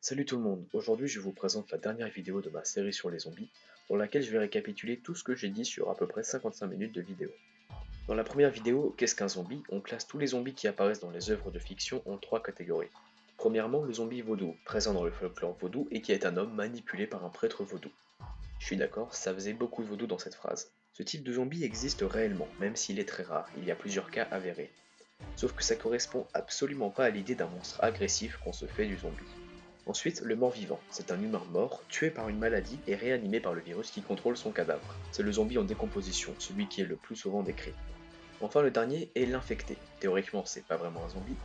Salut tout le monde, aujourd'hui je vous présente la dernière vidéo de ma série sur les zombies, dans laquelle je vais récapituler tout ce que j'ai dit sur à peu près 55 minutes de vidéo. Dans la première vidéo, qu'est-ce qu'un zombie? On classe tous les zombies qui apparaissent dans les œuvres de fiction en trois catégories. Premièrement, le zombie vaudou, présent dans le folklore vaudou et qui est un homme manipulé par un prêtre vaudou. Je suis d'accord, ça faisait beaucoup de vaudou dans cette phrase. Ce type de zombie existe réellement, même s'il est très rare, il y a plusieurs cas avérés. Sauf que ça correspond absolument pas à l'idée d'un monstre agressif qu'on se fait du zombie. Ensuite, le mort-vivant. C'est un humain mort, tué par une maladie et réanimé par le virus qui contrôle son cadavre. C'est le zombie en décomposition, celui qui est le plus souvent décrit. Enfin, le dernier est l'infecté. Théoriquement, c'est pas vraiment un zombie,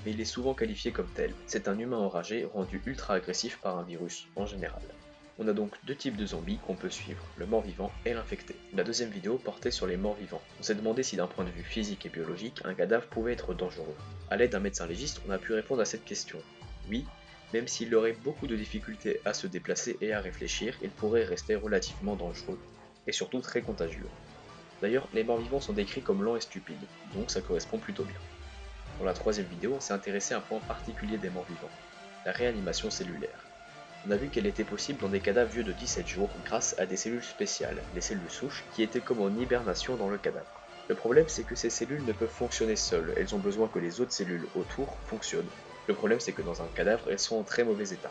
mais il est souvent qualifié comme tel. C'est un humain enragé rendu ultra agressif par un virus, en général. On a donc deux types de zombies qu'on peut suivre, le mort-vivant et l'infecté. La deuxième vidéo portait sur les morts-vivants. On s'est demandé si d'un point de vue physique et biologique, un cadavre pouvait être dangereux. A l'aide d'un médecin légiste, on a pu répondre à cette question. Oui, même s'il aurait beaucoup de difficultés à se déplacer et à réfléchir, il pourrait rester relativement dangereux, et surtout très contagieux. D'ailleurs, les morts-vivants sont décrits comme lents et stupides, donc ça correspond plutôt bien. Dans la troisième vidéo, on s'est intéressé à un point particulier des morts-vivants, la réanimation cellulaire. On a vu qu'elle était possible dans des cadavres vieux de 17 jours grâce à des cellules spéciales, les cellules souches, qui étaient comme en hibernation dans le cadavre. Le problème, c'est que ces cellules ne peuvent fonctionner seules, elles ont besoin que les autres cellules autour fonctionnent. Le problème, c'est que dans un cadavre, elles sont en très mauvais état.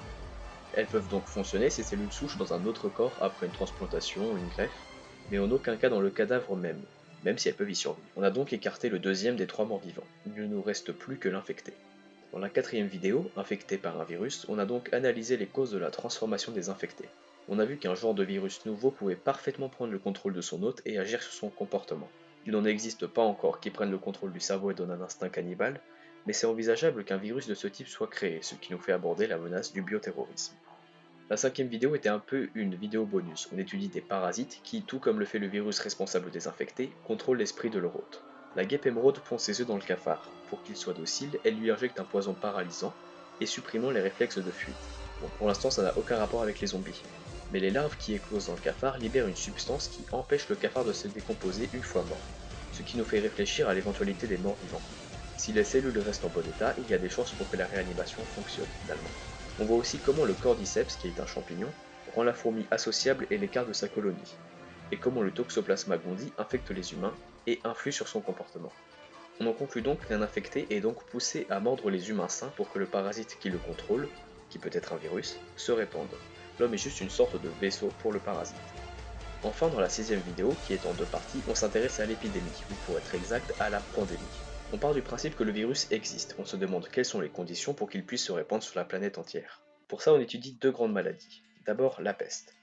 Elles peuvent donc fonctionner, ces cellules souches, dans un autre corps après une transplantation ou une greffe, mais en aucun cas dans le cadavre même, même si elles peuvent y survivre. On a donc écarté le deuxième des trois morts vivants. Il ne nous reste plus que l'infecté. Dans la quatrième vidéo, infecté par un virus, on a donc analysé les causes de la transformation des infectés. On a vu qu'un genre de virus nouveau pouvait parfaitement prendre le contrôle de son hôte et agir sur son comportement. Il n'en existe pas encore qui prennent le contrôle du cerveau et donnent un instinct cannibale, mais c'est envisageable qu'un virus de ce type soit créé, ce qui nous fait aborder la menace du bioterrorisme. La cinquième vidéo était un peu une vidéo bonus, on étudie des parasites qui, tout comme le fait le virus responsable des infectés, contrôlent l'esprit de leur hôte. La guêpe émeraude pond ses œufs dans le cafard. Pour qu'il soit docile, elle lui injecte un poison paralysant et supprimant les réflexes de fuite. Bon, pour l'instant ça n'a aucun rapport avec les zombies. Mais les larves qui éclosent dans le cafard libèrent une substance qui empêche le cafard de se décomposer une fois mort, ce qui nous fait réfléchir à l'éventualité des morts vivants. Si les cellules restent en bon état, il y a des chances pour que la réanimation fonctionne finalement. On voit aussi comment le cordyceps, qui est un champignon, rend la fourmi associable et l'écarte de sa colonie, et comment le Toxoplasma gondii infecte les humains et influe sur son comportement. On en conclut donc qu'un infecté est donc poussé à mordre les humains sains pour que le parasite qui le contrôle, qui peut être un virus, se répande. L'homme est juste une sorte de vaisseau pour le parasite. Enfin, dans la sixième vidéo, qui est en deux parties, on s'intéresse à l'épidémie, ou pour être exact, à la pandémie. On part du principe que le virus existe, on se demande quelles sont les conditions pour qu'il puisse se répandre sur la planète entière. Pour ça, on étudie deux grandes maladies. D'abord, la peste.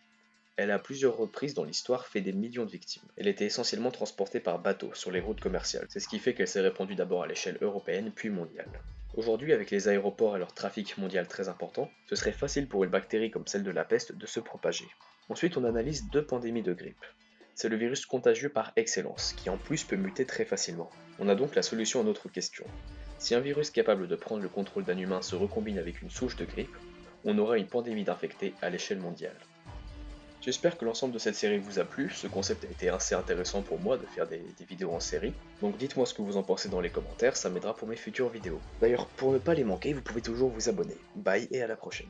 Elle a à plusieurs reprises dans l'histoire fait des millions de victimes. Elle était essentiellement transportée par bateau sur les routes commerciales. C'est ce qui fait qu'elle s'est répandue d'abord à l'échelle européenne puis mondiale. Aujourd'hui, avec les aéroports et leur trafic mondial très important, ce serait facile pour une bactérie comme celle de la peste de se propager. Ensuite, on analyse deux pandémies de grippe. C'est le virus contagieux par excellence, qui en plus peut muter très facilement. On a donc la solution à notre question. Si un virus capable de prendre le contrôle d'un humain se recombine avec une souche de grippe, on aura une pandémie d'infectés à l'échelle mondiale. J'espère que l'ensemble de cette série vous a plu, ce concept a été assez intéressant pour moi de faire des vidéos en série, donc dites-moi ce que vous en pensez dans les commentaires, ça m'aidera pour mes futures vidéos. D'ailleurs, pour ne pas les manquer, vous pouvez toujours vous abonner. Bye et à la prochaine.